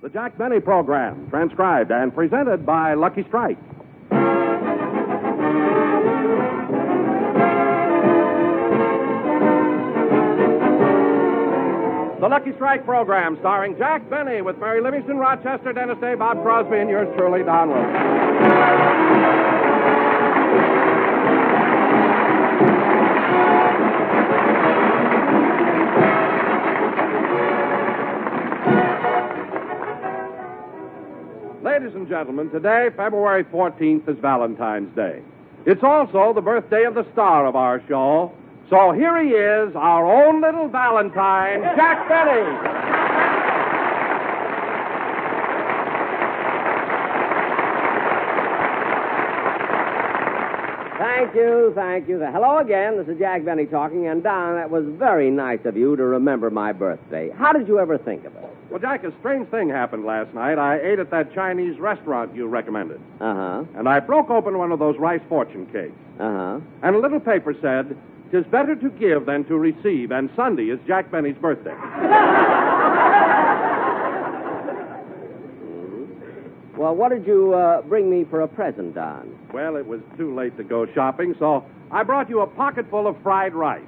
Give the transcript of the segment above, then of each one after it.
The Jack Benny Program, transcribed and presented by Lucky Strike. The Lucky Strike Program, starring Jack Benny, with Mary Livingston, Rochester, Dennis Day, Bob Crosby, and yours truly, Don Wilson. Ladies and gentlemen, today, February 14th, is Valentine's Day. It's also the birthday of the star of our show. So here he is, our own little Valentine, Jack Benny. Thank you. Hello again. This is Jack Benny talking. And, Don, that was very nice of you to remember my birthday. How did you ever think of it? Well, Jack, a strange thing happened last night. I ate at that Chinese restaurant you recommended. Uh-huh. And I broke open one of those rice fortune cakes. Uh-huh. And a little paper said, "'Tis better to give than to receive, and Sunday is Jack Benny's birthday." Well, what did you bring me for a present, Don? Well, it was too late to go shopping, so I brought you a pocket full of fried rice.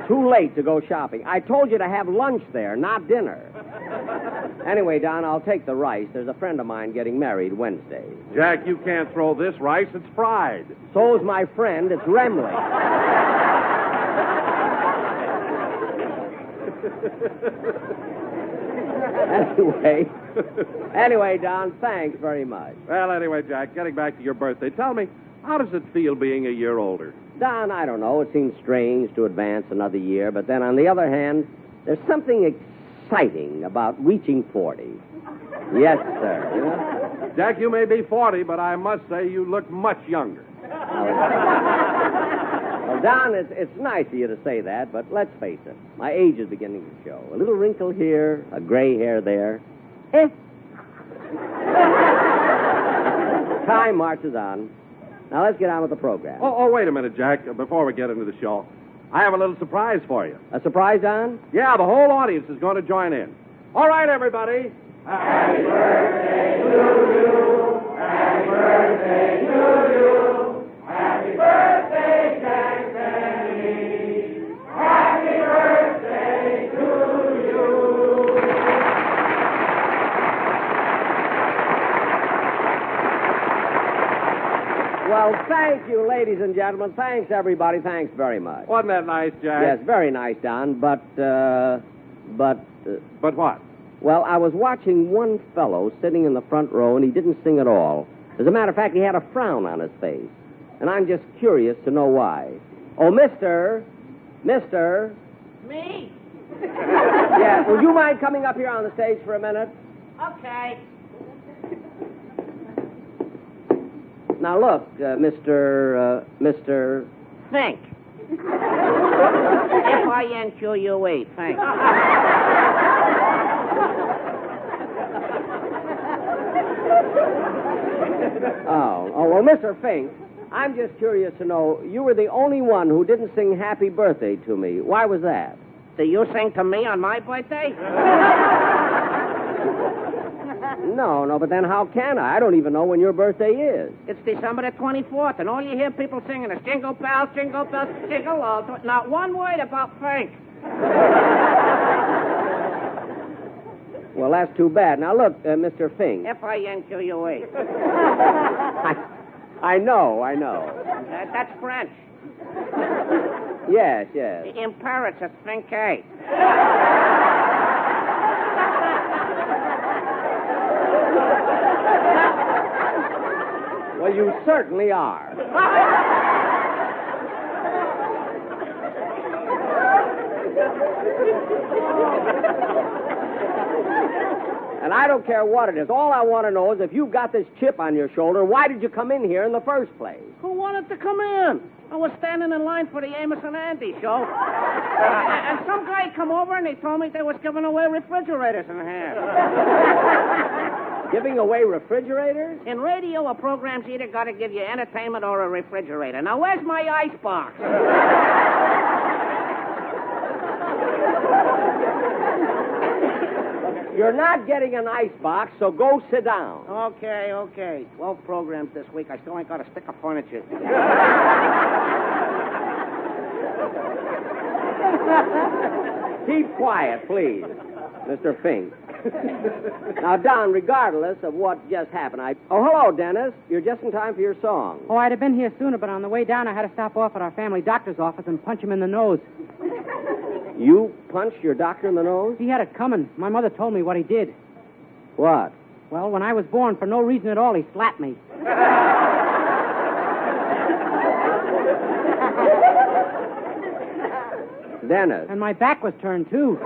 Too late to go shopping. I told you to have lunch there, not dinner. Anyway, Don, I'll take the rice. There's a friend of mine getting married Wednesday. Jack, you can't throw this rice. It's fried. So's my friend. It's Remley. Anyway, Don, thanks very much. Well, anyway, Jack, getting back to your birthday, tell me, how does it feel being a year older? Don, I don't know. It seems strange to advance another year, but then on the other hand, there's something exciting about reaching 40. Yes, sir. Yeah? Jack, you may be 40, but I must say you look much younger. Well, Don, it's nice of you to say that, but let's face it. My age is beginning to show. A little wrinkle here, a gray hair there. Time marches on. Now, let's get on with the program. Oh, wait a minute, Jack, before we get into the show. I have a little surprise for you. A surprise, Don? Yeah, the whole audience is going to join in. All right, everybody. Happy birthday to you. Happy birthday to you. Happy birthday, Jack Benny. Happy birthday to you. Well, thank you, ladies and gentlemen. Thanks, everybody. Thanks very much. Wasn't that nice, Jack? Yes, very nice, Don. But what? Well, I was watching one fellow sitting in the front row, and he didn't sing at all. As a matter of fact, he had a frown on his face. And I'm just curious to know why. Oh, Mister. Me? Yeah, would you mind coming up here on the stage for a minute? Okay. Now, look, Mr. Finque. F-I-N-Q-U-E, Finque. Well, Mr. Finque, I'm just curious to know, you were the only one who didn't sing Happy Birthday to me. Why was that? Do you sing to me on my birthday? No, but then how can I? I don't even know when your birthday is. It's December the 24th, and all you hear people singing is Jingle Bells, Jingle Bells, Jingle All. Not one word about Finque. Well, that's too bad. Now, look, Mr. Finque. F-I-N-Q-U-E. I know. That's French. Yes. In Paris, it's Finque. Well, you certainly are. And I don't care what it is. All I want to know is if you've got this chip on your shoulder, why did you come in here in the first place? Who wanted to come in? I was standing in line for the Amos and Andy show. And some guy come over and he told me they was giving away refrigerators in here. Giving away refrigerators? In radio, a program's either got to give you entertainment or a refrigerator. Now, where's my icebox? You're not getting an ice box, so go sit down. Okay. 12 programs this week. I still ain't got a stick of furniture. Keep quiet, please, Mr. Finque. Now, Don, regardless of what just happened, Oh, hello, Dennis. You're just in time for your song. Oh, I'd have been here sooner, but on the way down, I had to stop off at our family doctor's office and punch him in the nose. You punched your doctor in the nose? He had it coming. My mother told me what he did. What? Well, when I was born, for no reason at all, he slapped me. Dennis. And my back was turned, too.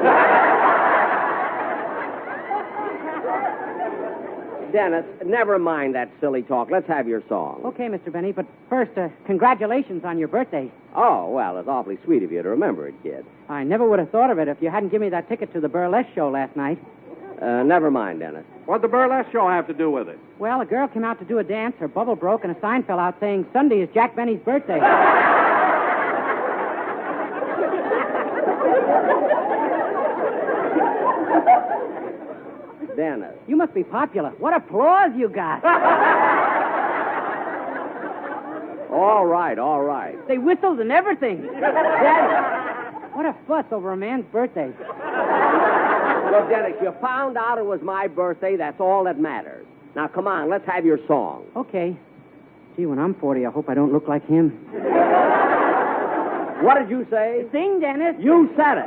Dennis, never mind that silly talk. Let's have your song. Okay, Mr. Benny, but first, congratulations on your birthday. Oh, well, it's awfully sweet of you to remember it, kid. I never would have thought of it if you hadn't given me that ticket to the burlesque show last night. Never mind, Dennis. What'd the burlesque show have to do with it? Well, a girl came out to do a dance, her bubble broke, and a sign fell out saying, Sunday is Jack Benny's birthday. Dennis. You must be popular. What applause you got. All right. They whistled and everything. Dennis. What a fuss over a man's birthday. Look, Dennis, you found out it was my birthday. That's all that matters. Now, come on, let's have your song. Okay. Gee, when I'm 40, I hope I don't look like him. What did you say? Sing, Dennis. You said it.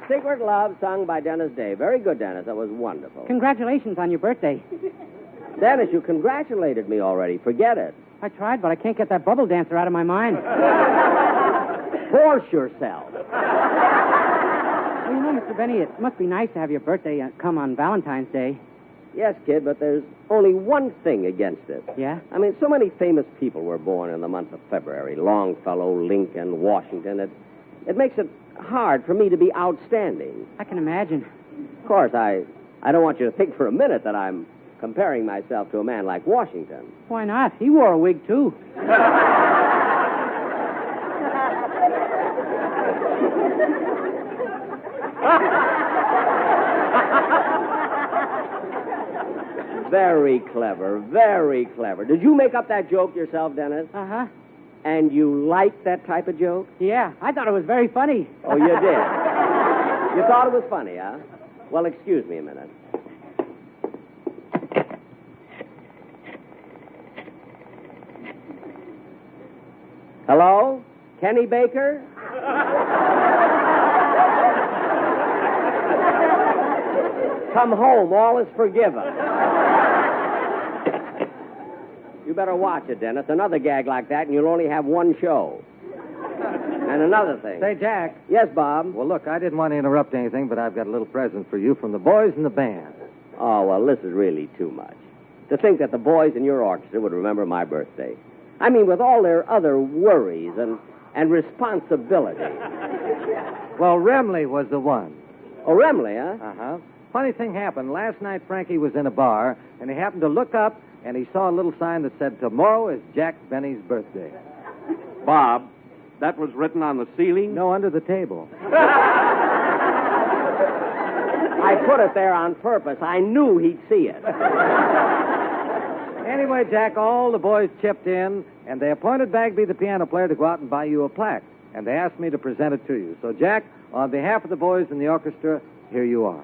Secret Love, sung by Dennis Day. Very good, Dennis. That was wonderful. Congratulations on your birthday. Dennis, you congratulated me already. Forget it. I tried, but I can't get that bubble dancer out of my mind. Force yourself. Well, you know, Mr. Benny, it must be nice to have your birthday come on Valentine's Day. Yes, kid, but there's only one thing against it. Yeah? I mean, so many famous people were born in the month of February. Longfellow, Lincoln, Washington. It makes it hard for me to be outstanding. I can imagine. Of course, I don't want you to think for a minute that I'm comparing myself to a man like Washington. Why not? He wore a wig, too. Very clever, very clever. Did you make up that joke yourself, Dennis? Uh-huh. And you like that type of joke? Yeah, I thought it was very funny. Oh, you did? You thought it was funny, huh? Well, excuse me a minute. Hello? Kenny Baker? Come home, all is forgiven. You better watch it, Dennis. Another gag like that, and you'll only have one show. And another thing. Say, Jack. Yes, Bob? Well, look, I didn't want to interrupt anything, but I've got a little present for you from the boys in the band. Oh, well, this is really too much. To think that the boys in your orchestra would remember my birthday. I mean, with all their other worries and responsibility. Well, Remley was the one. Oh, Remley, huh? Uh-huh. Funny thing happened. Last night, Frankie was in a bar, and he happened to look up, and he saw a little sign that said, "Tomorrow is Jack Benny's birthday." Bob, that was written on the ceiling? No, under the table. I put it there on purpose. I knew he'd see it. Anyway, Jack, all the boys chipped in, and they appointed Bagby, the piano player, to go out and buy you a plaque. And they asked me to present it to you. So, Jack, on behalf of the boys in the orchestra, here you are.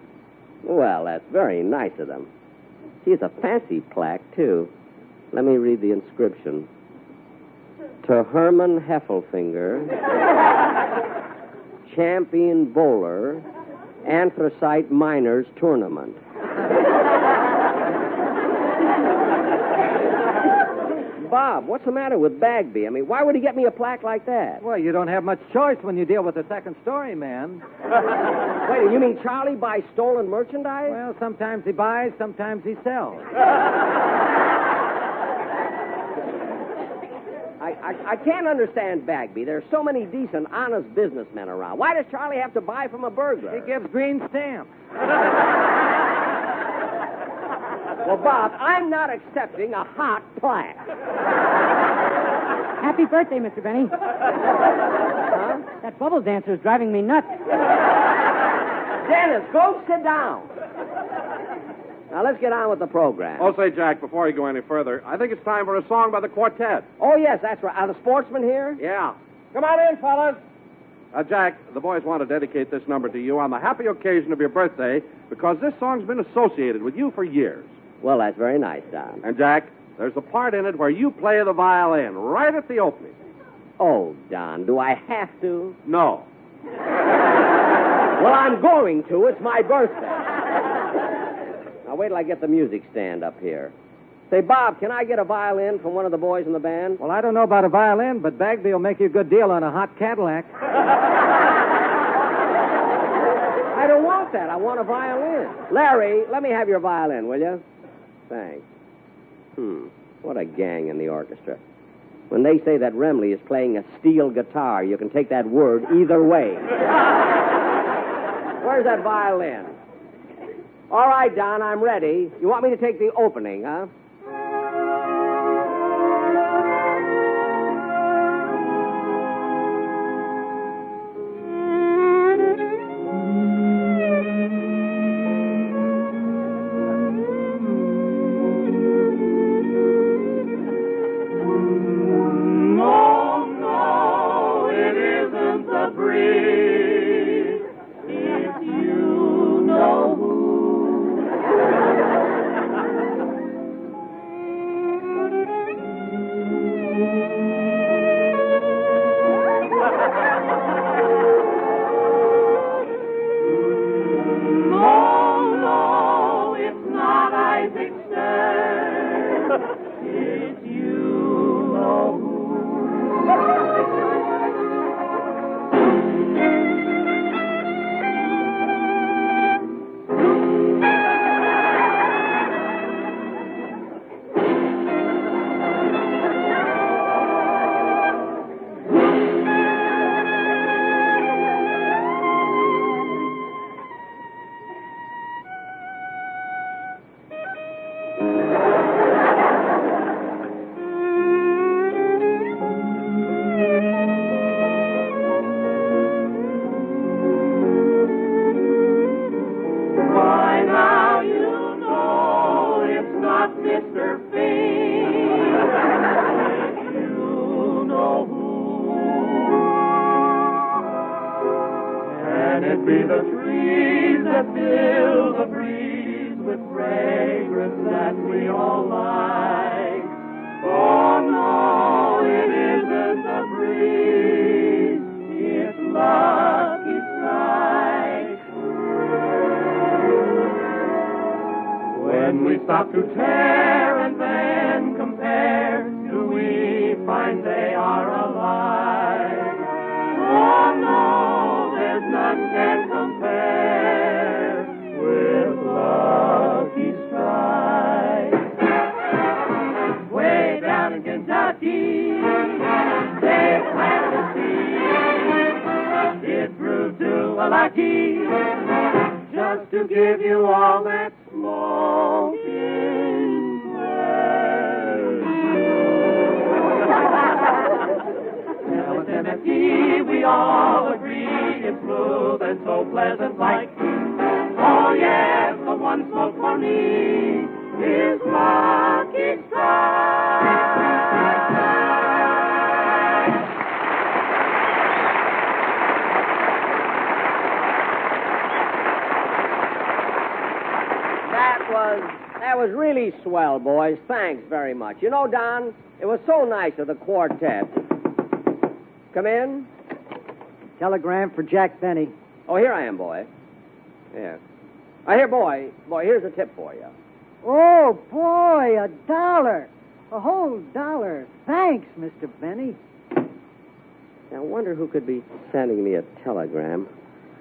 Well, that's very nice of them. See, it's a fancy plaque, too. Let me read the inscription. To Herman Heffelfinger, champion bowler, Anthracite Miners Tournament. Bob, what's the matter with Bagby? I mean, why would he get me a plaque like that? Well, you don't have much choice when you deal with a second story man. Wait, you mean Charlie buys stolen merchandise? Well, sometimes he buys, sometimes he sells. I can't understand Bagby. There's so many decent, honest businessmen around. Why does Charlie have to buy from a burglar? He gives green stamps. Well, Bob, I'm not accepting a hot plaque. Happy birthday, Mr. Benny. Huh? That bubble dancer is driving me nuts. Dennis, go sit down. Now, let's get on with the program. Oh, say, Jack, before you go any further, I think it's time for a song by the Quartet. Oh, yes, that's right. Are the sportsmen here? Yeah. Come on in, fellas. Jack, the boys want to dedicate this number to you on the happy occasion of your birthday because this song's been associated with you for years. Well, that's very nice, Don. And, Jack, there's a part in it where you play the violin right at the opening. Oh, Don, do I have to? No. Well, I'm going to. It's my birthday. Now, wait till I get the music stand up here. Say, Bob, can I get a violin from one of the boys in the band? Well, I don't know about a violin, but Bagby will make you a good deal on a hot Cadillac. I don't want that. I want a violin. Larry, let me have your violin, will you? Thanks. What a gang in the orchestra. When they say that Remley is playing a steel guitar, you can take that word either way. Where's that violin? All right, Don, I'm ready. You want me to take the opening, huh? it be the trees that fill the breeze with fragrance that we all like? Oh, no, it isn't the breeze. It's lucky strike. When we stop to tear and then compare, do we find they are alive? Oh, no, there's none can compare with Lucky Strike. Way down in Kentucky, they planted a seed. It grew to a lucky, just to give you all that smoking pleasure. With MSG, we all agree it's smooth and so pleasant like. Oh yes, the one smoke for me is Lucky Strike. That was really swell, boys. Thanks very much. You know, Don, it was so nice of the quartet. Come in. Telegram for Jack Benny. Oh, here I am, boy. Yeah. Here, boy, here's a tip for you. Oh, boy, $1. A whole $1. Thanks, Mr. Benny. I wonder who could be sending me a telegram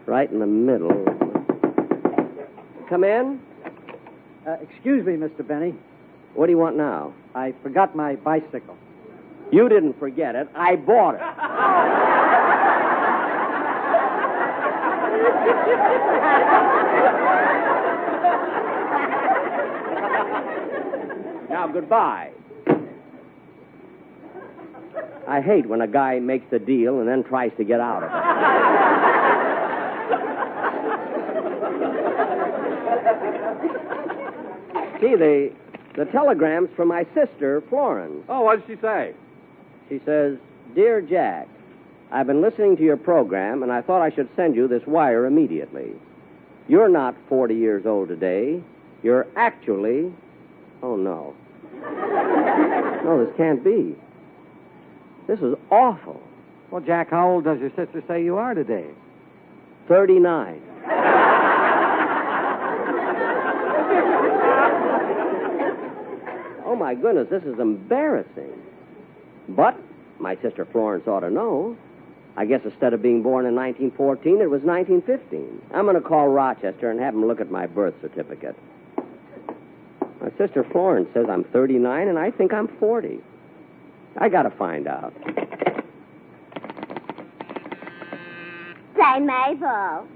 right in the middle. Come in. Excuse me, Mr. Benny. What do you want now? I forgot my bicycle. You didn't forget it. I bought it. Now, goodbye. I hate when a guy makes a deal and then tries to get out of it. See, the telegram's from my sister, Florence. Oh, what did she say? She says, Dear Jack, I've been listening to your program, and I thought I should send you this wire immediately. You're not 40 years old today. You're actually... Oh, no. No, this can't be. This is awful. Well, Jack, how old does your sister say you are today? 39. Oh, my goodness, this is embarrassing. But my sister Florence ought to know. I guess instead of being born in 1914, it was 1915. I'm going to call Rochester and have him look at my birth certificate. My sister Florence says I'm 39, and I think I'm 40. I got to find out. Say, Mabel.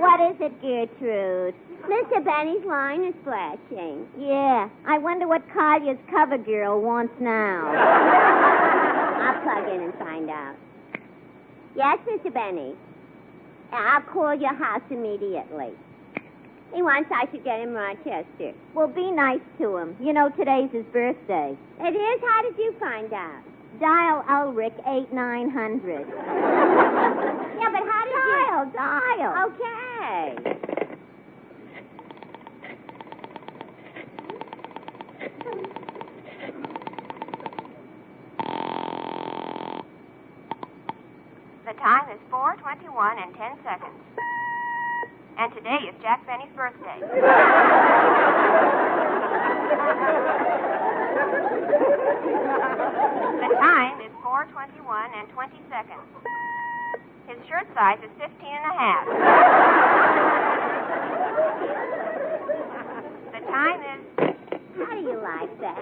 What is it, Gertrude? Mr. Benny's line is flashing. Yeah. I wonder what Collier's cover girl wants now. I'll plug in and find out. Yes, Mr. Benny. I'll call your house immediately. He wants I should get him Rochester. Well, be nice to him. You know, today's his birthday. It is? How did you find out? Dial Ulrich 8900. Yeah, but how did you... Dial. Okay. The time is 4:21 and 10 seconds. And today is Jack Benny's birthday. The time is 4:21 and 20 seconds. His shirt size is 15 and a half. The time is... How do you like that?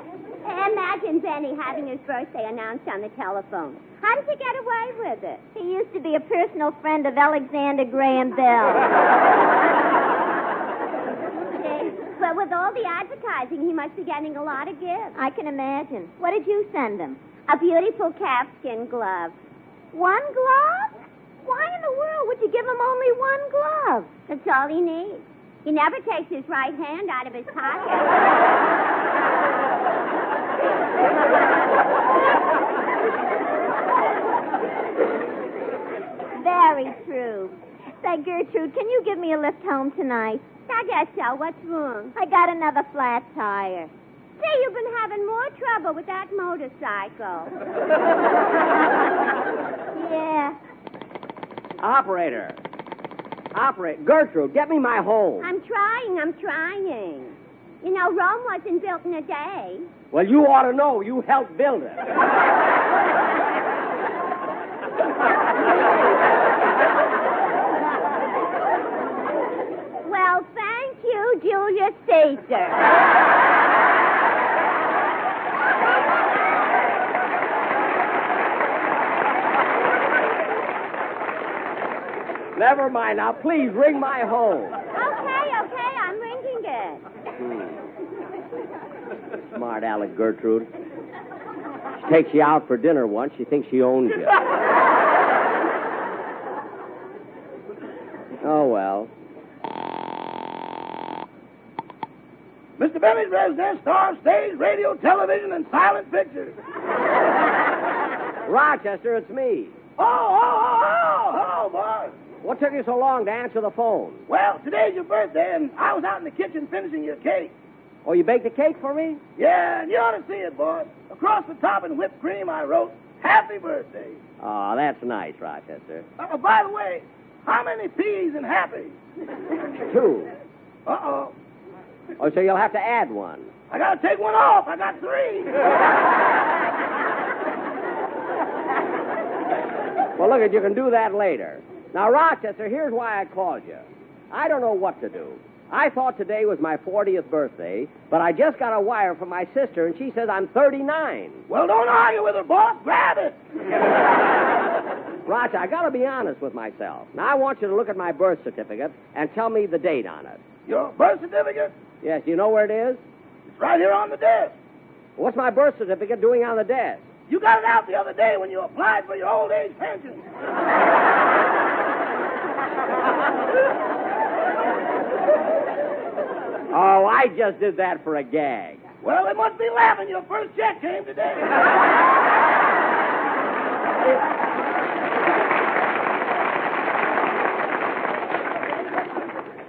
Imagine Benny having his birthday announced on the telephone. How did you get away with it? He used to be a personal friend of Alexander Graham Bell. But with all the advertising, he must be getting a lot of gifts. I can imagine. What did you send him? A beautiful calfskin glove. One glove? Why in the world would you give him only one glove? That's all he needs. He never takes his right hand out of his pocket. Very true. Say, Gertrude, can you give me a lift home tonight? I guess so. What's wrong? I got another flat tire. Say, you've been having more trouble with that motorcycle. Yeah. Operator. Gertrude, get me my home. I'm trying. You know, Rome wasn't built in a day. Well, you ought to know. You helped build it. Well, thank you, Julius Caesar. Never mind. Now, please ring my home. Okay, I'm ringing it. Smart aleck, Gertrude. She takes you out for dinner once. She thinks she owns you. Oh, well. Mr. Benny's residence, star, stage, radio, television, and silent pictures. Rochester, it's me. Hello, boss. What took you so long to answer the phone? Well, today's your birthday, and I was out in the kitchen finishing your cake. Oh, you baked a cake for me? Yeah, and you ought to see it, boss. Across the top in whipped cream, I wrote, Happy Birthday. Oh, that's nice, Rochester. By the way, how many P's in happy? 2. Uh-oh. Oh, so you'll have to add 1. I got to take 1 off. I got 3. Well, look, you can do that later. Now, Rochester, here's why I called you. I don't know what to do. I thought today was my 40th birthday, but I just got a wire from my sister, and she says I'm 39. Well, don't argue with her, boss. Grab it. Roger, I got to be honest with myself. Now, I want you to look at my birth certificate and tell me the date on it. Your birth certificate? Yes, you know where it is? It's right here on the desk. What's my birth certificate doing on the desk? You got it out the other day when you applied for your old age pension. Oh, I just did that for a gag. Well, they must be laughing. Your first check came today.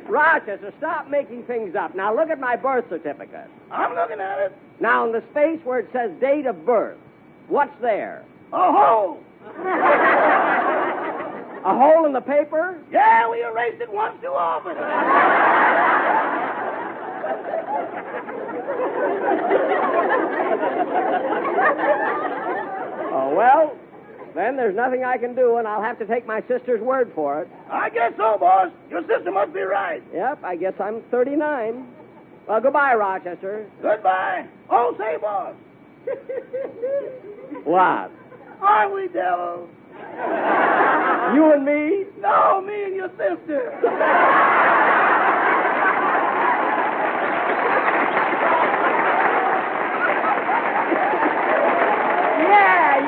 Rochester, stop making things up. Now, look at my birth certificate. I'm looking at it. Now, in the space where it says date of birth, what's there? A hole. A hole in the paper? Yeah, we erased it once too often. Oh, well, then there's nothing I can do, and I'll have to take my sister's word for it. I guess so, boss. Your sister must be right. Yep, I guess I'm 39. Well, goodbye, Rochester. Goodbye. Oh, say, boss. What? Aren't we devils? You and me? No, me and your sister.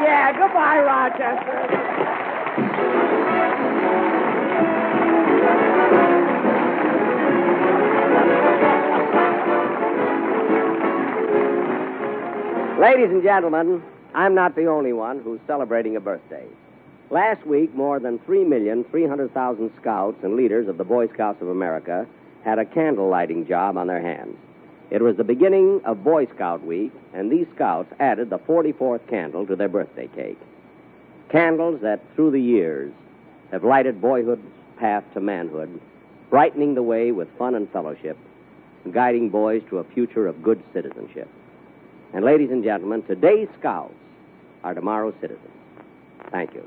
Yeah, goodbye, Rochester. Ladies and gentlemen, I'm not the only one who's celebrating a birthday. Last week, more than 3,300,000 scouts and leaders of the Boy Scouts of America had a candle lighting job on their hands. It was the beginning of Boy Scout Week, and these scouts added the 44th candle to their birthday cake. Candles that, through the years, have lighted boyhood's path to manhood, brightening the way with fun and fellowship, and guiding boys to a future of good citizenship. And, ladies and gentlemen, today's scouts are tomorrow's citizens. Thank you.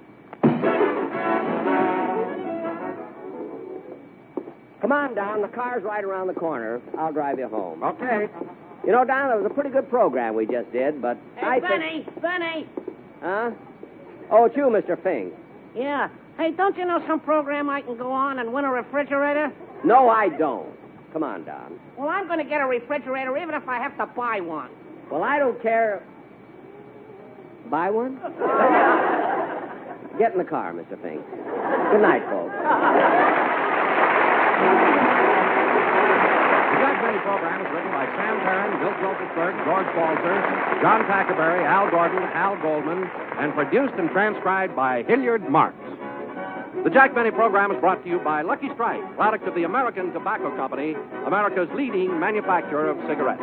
Come on, Don. The car's right around the corner. I'll drive you home. Okay. You know, Don, that was a pretty good program we just did, but Hey, Benny! Huh? Oh, it's you, Mr. Finque. Yeah. Hey, don't you know some program I can go on and win a refrigerator? No, I don't. Come on, Don. Well, I'm going to get a refrigerator even if I have to buy one. Well, I don't care. Buy one? Get in the car, Mr. Finque. Good night, folks. The Jack Benny program is written by Sam Perrin, Bill Schultzberg, George Walter, John Tackerberry, Al Gordon, Al Goldman, and produced and transcribed by Hilliard Marks. The Jack Benny program is brought to you by Lucky Strike, product of the American Tobacco Company, America's leading manufacturer of cigarettes.